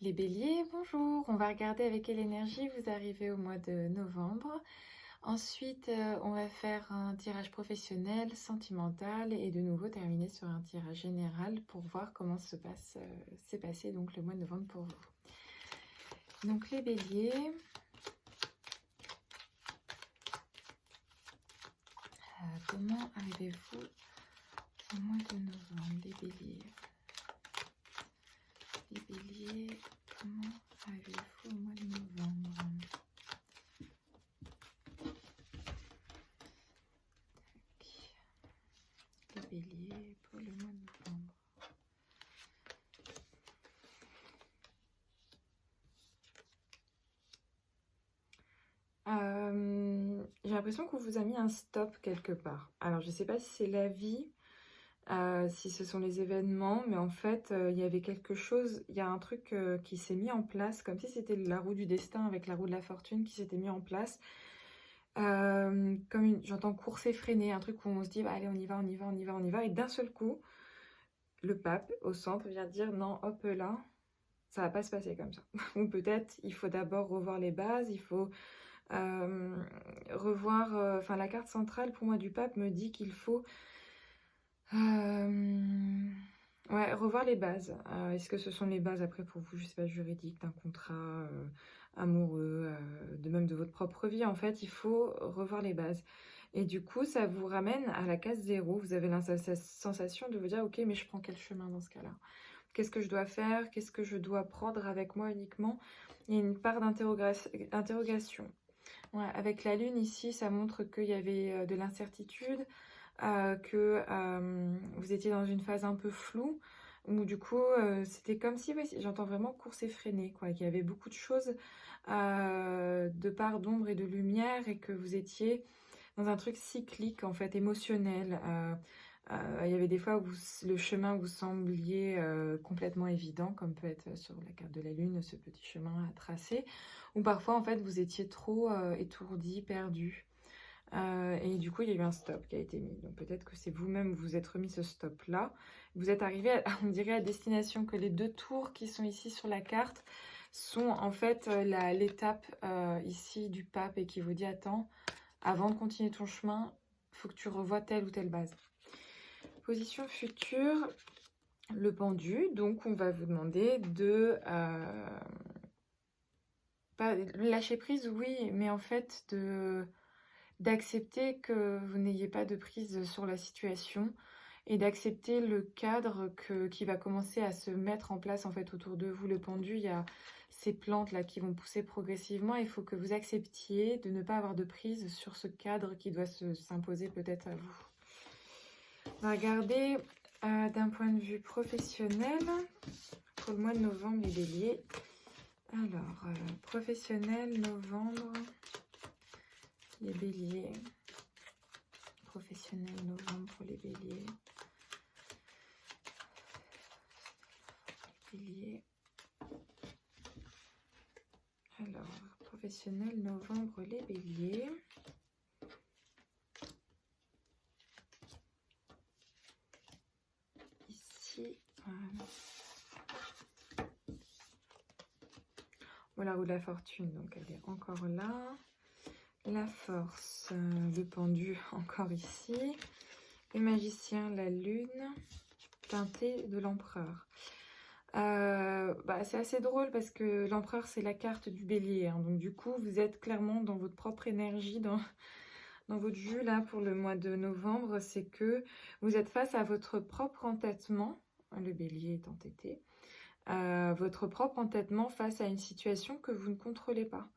Les béliers, bonjour. On va regarder avec quelle énergie vous arrivez au mois de novembre. Ensuite, on va faire un tirage professionnel, sentimental et de nouveau terminer sur un tirage général pour voir comment s'est passé donc le mois de novembre pour vous. Donc les béliers, comment arrivez-vous au mois de novembre, les béliers? Les béliers, comment arrivez-vous au mois de novembre? Les béliers pour le mois de novembre. J'ai l'impression qu'on vous a mis un stop quelque part. Alors, je ne sais pas si c'est la vie, si ce sont les événements, mais en fait, il y avait quelque chose, il y a un truc qui s'est mis en place, comme si c'était la roue du destin avec la roue de la fortune qui s'était mis en place. J'entends course effrénée, un truc où on se dit, bah, allez, on y va, on y va, on y va, on y va, et d'un seul coup, le pape au centre vient dire, non, hop là, ça va pas se passer comme ça. Ou peut-être, il faut d'abord revoir les bases, il faut revoir, la carte centrale pour moi du pape me dit qu'il faut revoir les bases. Est-ce que ce sont les bases après pour vous, je sais pas, juridiques, d'un contrat amoureux, de même de votre propre vie? En fait, il faut revoir les bases. Et du coup, ça vous ramène à la case 0. Vous avez la sensation de vous dire, ok, mais je prends quel chemin dans ce cas-là? Qu'est-ce que je dois faire? Qu'est-ce que je dois prendre avec moi uniquement? Il y a une part d'interrogation. Ouais, avec la lune ici, ça montre qu'il y avait de l'incertitude, que vous étiez dans une phase un peu floue, où du coup, c'était comme si, ouais, j'entends vraiment course effrénée, quoi, qu'il y avait beaucoup de choses de part d'ombre et de lumière, et que vous étiez dans un truc cyclique, en fait, émotionnel. Il y avait des fois où le chemin vous sembliez complètement évident, comme peut être sur la carte de la lune, ce petit chemin à tracer, ou parfois en fait vous étiez trop étourdi, perdu. Et du coup il y a eu un stop qui a été mis. Donc peut-être que c'est vous-même vous êtes remis ce stop là. Vous êtes arrivé à, on dirait, à destination, que les deux tours qui sont ici sur la carte sont en fait l'étape ici du pape, et qui vous dit, attends, avant de continuer ton chemin, il faut que tu revoies telle ou telle base. Position future, le pendu. Donc, on va vous demander de pas lâcher prise, oui, mais en fait d'accepter que vous n'ayez pas de prise sur la situation, et d'accepter le cadre qui va commencer à se mettre en place en fait autour de vous. Le pendu, il y a ces plantes là qui vont pousser progressivement. Il faut que vous acceptiez de ne pas avoir de prise sur ce cadre qui doit s'imposer peut-être à vous. On va regarder d'un point de vue professionnel pour le mois de novembre, les béliers. Alors, professionnel, novembre, les béliers. Professionnel, novembre pour les béliers. Béliers. Alors, professionnel, novembre, les béliers. Ici, voilà. Voilà, la roue de la fortune, donc elle est encore là. La force, le pendu, encore ici. Le magicien, la lune, teintée de l'empereur. C'est assez drôle parce que l'empereur, c'est la carte du bélier. Hein, donc du coup, vous êtes clairement dans votre propre énergie, dans votre jus là pour le mois de novembre. C'est que vous êtes face à votre propre entêtement. Le bélier est entêté. Votre propre entêtement face à une situation que vous ne contrôlez pas.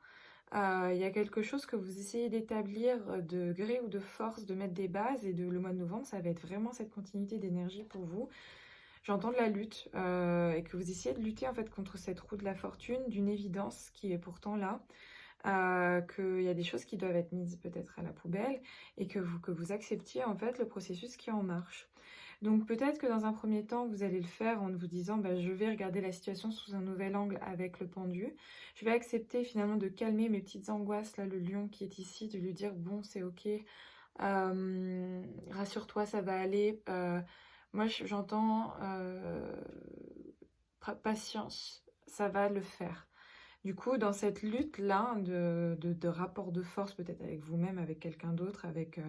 Il y a quelque chose que vous essayez d'établir de gré ou de force, de mettre des bases, et le mois de novembre, ça va être vraiment cette continuité d'énergie pour vous. J'entends de la lutte, et que vous essayez de lutter en fait contre cette roue de la fortune, d'une évidence qui est pourtant là, qu'il y a des choses qui doivent être mises peut-être à la poubelle, et que vous acceptiez en fait le processus qui est en marche. Donc peut-être que dans un premier temps, vous allez le faire en vous disant, je vais regarder la situation sous un nouvel angle avec le pendu. Je vais accepter finalement de calmer mes petites angoisses, là, le lion qui est ici, de lui dire, bon, c'est ok, rassure-toi, ça va aller. Moi, j'entends patience, ça va le faire. Du coup, dans cette lutte-là de rapport de force, peut-être avec vous-même, avec quelqu'un d'autre, avec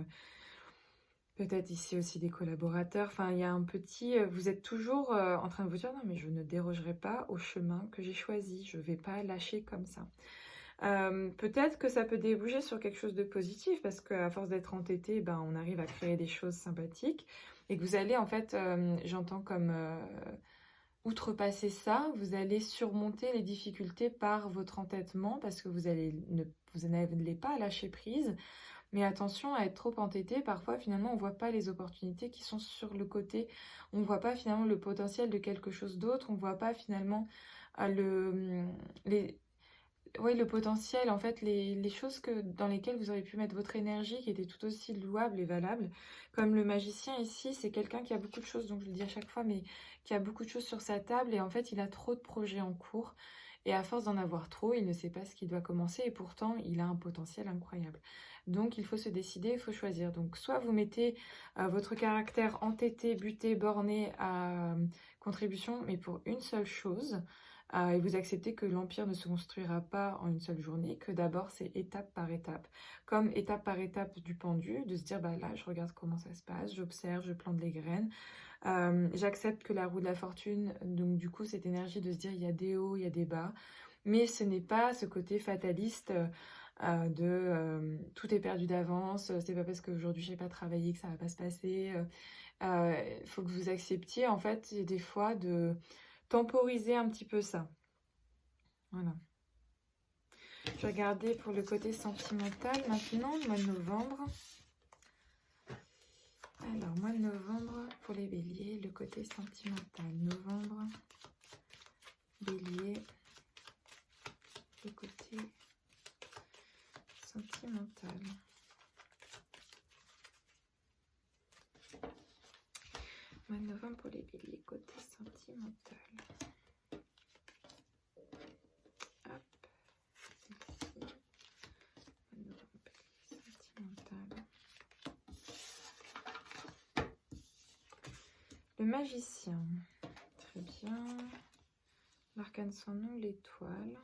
peut-être ici aussi des collaborateurs, enfin, il y a un petit, vous êtes toujours en train de vous dire: «Non, mais je ne dérogerai pas au chemin que j'ai choisi, je ne vais pas lâcher comme ça». Peut-être que ça peut déboucher sur quelque chose de positif parce qu'à force d'être entêté, ben, on arrive à créer des choses sympathiques et que vous allez en fait, j'entends comme, outrepasser ça, vous allez surmonter les difficultés par votre entêtement parce que vous n'allez pas lâcher prise. Mais attention à être trop entêté, parfois finalement on voit pas les opportunités qui sont sur le côté, on voit pas finalement le potentiel de quelque chose d'autre, on voit pas finalement, les oui, le potentiel, en fait, les choses dans lesquelles vous auriez pu mettre votre énergie, qui étaient tout aussi louables et valables. Comme le magicien ici, c'est quelqu'un qui a beaucoup de choses, donc je le dis à chaque fois, mais qui a beaucoup de choses sur sa table et en fait, il a trop de projets en cours. Et à force d'en avoir trop, il ne sait pas ce qu'il doit commencer et pourtant, il a un potentiel incroyable. Donc, il faut se décider, il faut choisir. Donc, soit vous mettez votre caractère entêté, buté, borné à contribution, mais pour une seule chose, et vous acceptez que l'empire ne se construira pas en une seule journée, que d'abord c'est étape par étape. Comme étape par étape du pendu, de se dire bah là je regarde comment ça se passe, j'observe, je plante les graines. J'accepte que la roue de la fortune, donc du coup cette énergie de se dire il y a des hauts, il y a des bas, mais ce n'est pas ce côté fataliste tout est perdu d'avance, c'est pas parce qu'aujourd'hui j'ai pas travaillé que ça va pas se passer. Il faut que vous acceptiez en fait des fois de temporiser un petit peu ça. Voilà. Je vais regarder pour le côté sentimental maintenant, le mois de novembre. Alors, mois de novembre pour les béliers, le côté sentimental. Novembre, bélier, le côté sentimental. Mois de novembre pour les béliers, côté sentimental. Hop, ici. Sentimental. Le magicien. Très bien. L'arcane sans nom, l'étoile.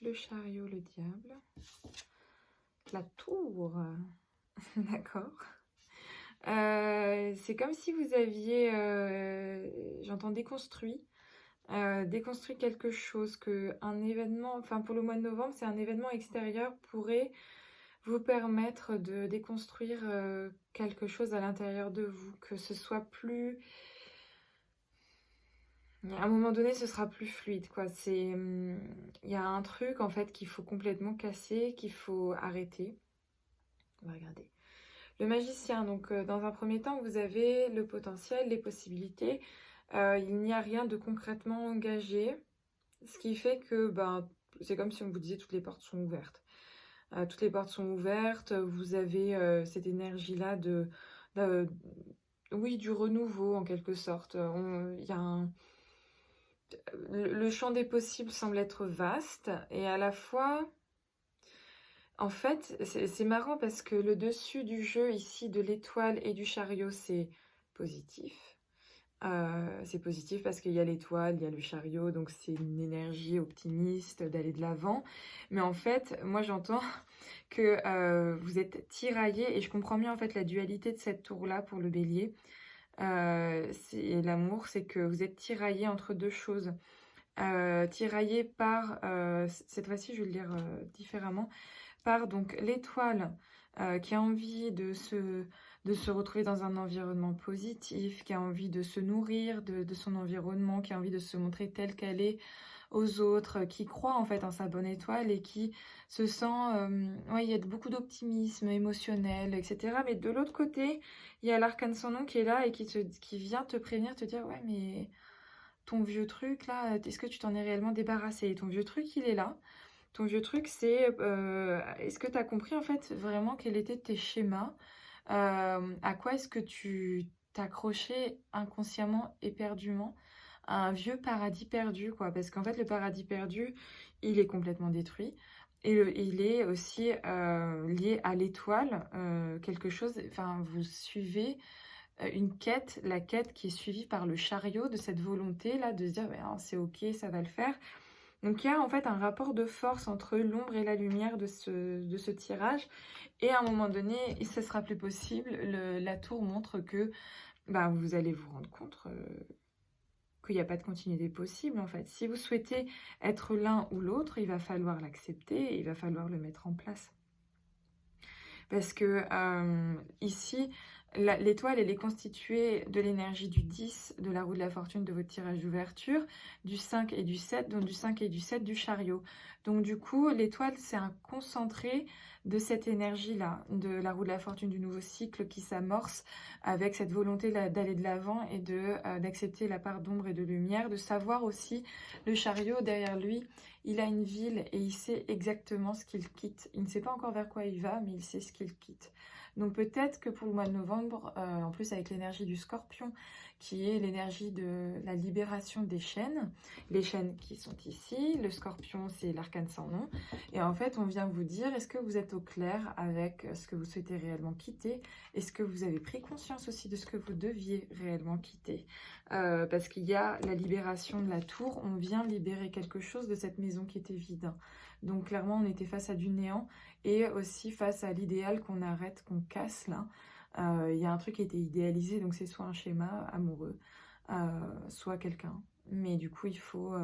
Le chariot, le diable. La tour. D'accord. C'est comme si vous aviez, j'entends déconstruit quelque chose, qu'un événement, enfin pour le mois de novembre, c'est un événement extérieur pourrait vous permettre de déconstruire quelque chose à l'intérieur de vous, que ce soit plus... À un moment donné, ce sera plus fluide, quoi. Il y a un truc, en fait, qu'il faut complètement casser, qu'il faut arrêter. On va regarder. Le magicien, donc dans un premier temps, vous avez le potentiel, les possibilités. Il n'y a rien de concrètement engagé, ce qui fait que ben, c'est comme si on vous disait toutes les portes sont ouvertes. Toutes les portes sont ouvertes, vous avez cette énergie-là oui, du renouveau en quelque sorte. Il y a le champ des possibles semble être vaste et à la fois... En fait, c'est marrant parce que le dessus du jeu ici de l'étoile et du chariot, c'est positif. C'est positif parce qu'il y a l'étoile, il y a le chariot, donc c'est une énergie optimiste d'aller de l'avant. Mais en fait, moi j'entends que vous êtes tiraillé et je comprends bien en fait la dualité de cette tour-là pour le bélier. C'est l'amour, c'est que vous êtes tiraillé entre deux choses. Tiraillé par, cette fois-ci je vais le lire différemment, par donc l'étoile qui a envie de se retrouver dans un environnement positif, qui a envie de se nourrir de son environnement, qui a envie de se montrer telle qu'elle est aux autres, qui croit en fait en sa bonne étoile et qui se sent... ouais, il y a beaucoup d'optimisme émotionnel, etc. Mais de l'autre côté, il y a l'arcane sans nom qui est là et qui vient te prévenir, te dire « Ouais, mais ton vieux truc là, est-ce que tu t'en es réellement débarrassé ?» Et ton vieux truc, il est là. Ton vieux truc, c'est est-ce que tu as compris en fait vraiment quels étaient tes schémas? À quoi est-ce que tu t'accrochais inconsciemment, éperdument à un vieux paradis perdu, quoi? Parce qu'en fait, le paradis perdu, il est complètement détruit. Et il est aussi lié à l'étoile, quelque chose, enfin, vous suivez une quête, la quête qui est suivie par le chariot de cette volonté-là, de se dire bah, c'est ok, ça va le faire. Donc il y a en fait un rapport de force entre l'ombre et la lumière de ce tirage. Et à un moment donné, ce sera plus possible. La tour montre que bah, vous allez vous rendre compte qu'il n'y a pas de continuité possible en fait. Si vous souhaitez être l'un ou l'autre, il va falloir l'accepter et il va falloir le mettre en place. Parce que ici, l'étoile, elle est constituée de l'énergie du 10, de la roue de la fortune de votre tirage d'ouverture, du 5 et du 7, donc du 5 et du 7 du chariot. Donc du coup, l'étoile, c'est un concentré de cette énergie-là, de la roue de la fortune du nouveau cycle qui s'amorce avec cette volonté d'aller de l'avant et d'accepter la part d'ombre et de lumière, de savoir aussi le chariot derrière lui. Il a une ville et il sait exactement ce qu'il quitte. Il ne sait pas encore vers quoi il va, mais il sait ce qu'il quitte. Donc peut-être que pour le mois de novembre, en plus avec l'énergie du scorpion, qui est l'énergie de la libération des chaînes, les chaînes qui sont ici, le scorpion c'est l'arcane sans nom, et en fait on vient vous dire, est-ce que vous êtes au clair avec ce que vous souhaitez réellement quitter? Est-ce que vous avez pris conscience aussi de ce que vous deviez réellement quitter? Parce qu'il y a la libération de la tour, on vient libérer quelque chose de cette maison qui était vide. Donc clairement on était face à du néant et aussi face à l'idéal qu'on arrête, qu'on casse là. Il y a un truc qui a été idéalisé, donc c'est soit un schéma amoureux, soit quelqu'un. Mais du coup il faut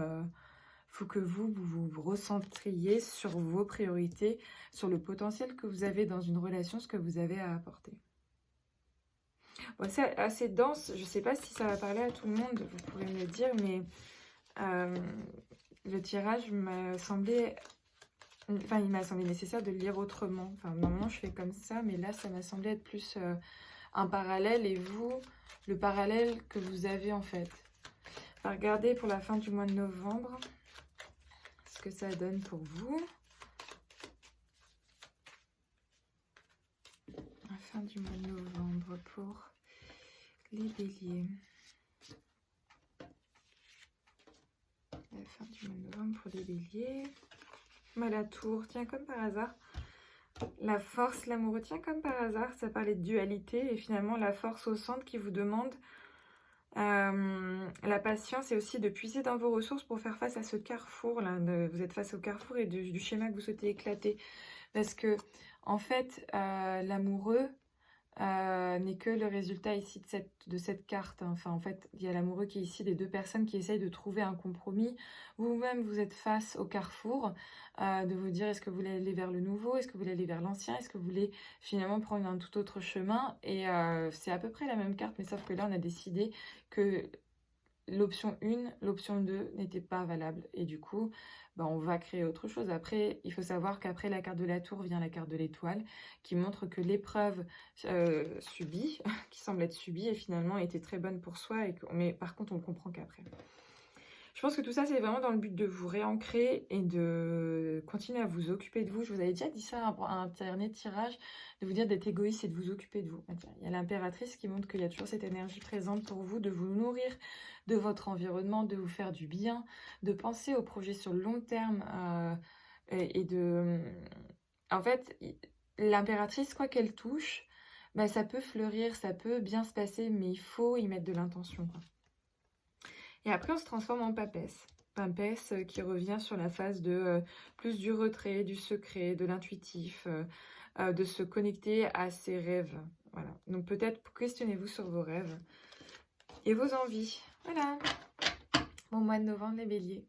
que vous recentriez sur vos priorités, sur le potentiel que vous avez dans une relation, ce que vous avez à apporter. Bon, c'est assez dense, je ne sais pas si ça va parler à tout le monde, vous pouvez me le dire, mais le tirage m'a semblé, enfin il m'a semblé nécessaire de le lire autrement. Enfin normalement je fais comme ça, mais là ça m'a semblé être plus un parallèle, et vous, le parallèle que vous avez en fait. Enfin, regardez pour la fin du mois de novembre, ce que ça donne pour vous. La fin du mois de novembre pour les béliers. La fin du mois de novembre pour les béliers. La tour, tiens, comme par hasard. La force, l'amoureux, tiens, comme par hasard. Ça parlait de dualité et finalement la force au centre qui vous demande la patience et aussi de puiser dans vos ressources pour faire face à ce carrefour là. Vous êtes face au carrefour et du schéma que vous souhaitez éclater. Parce que en fait, l'amoureux n'est que le résultat ici de cette carte. Enfin, en fait, il y a l'amoureux qui est ici, des deux personnes qui essayent de trouver un compromis. Vous-même, vous êtes face au carrefour, de vous dire, est-ce que vous voulez aller vers le nouveau? Est-ce que vous voulez aller vers l'ancien? Est-ce que vous voulez finalement prendre un tout autre chemin? Et c'est à peu près la même carte, mais sauf que là, on a décidé que l'option 1, l'option 2 n'était pas valable. Et du coup, on va créer autre chose. Après, il faut savoir qu'après la carte de la tour vient la carte de l'étoile, qui montre que l'épreuve subie, qui semble être subie, et finalement était très bonne pour soi. Mais par contre, on le comprend qu'après. Je pense que tout ça, c'est vraiment dans le but de vous réancrer et de continuer à vous occuper de vous. Je vous avais déjà dit ça à un dernier tirage, de vous dire d'être égoïste et de vous occuper de vous. Il y a l'impératrice qui montre qu'il y a toujours cette énergie présente pour vous, de vous nourrir de votre environnement, de vous faire du bien, de penser aux projets sur le long terme et de... En fait, l'impératrice, quoi qu'elle touche, ça peut fleurir, ça peut bien se passer, mais il faut y mettre de l'intention, quoi. Et après, on se transforme en papesse. Papesse qui revient sur la phase de plus du retrait, du secret, de l'intuitif, de se connecter à ses rêves. Voilà. Donc peut-être questionnez-vous sur vos rêves et vos envies. Voilà. Bon mois de novembre, les béliers.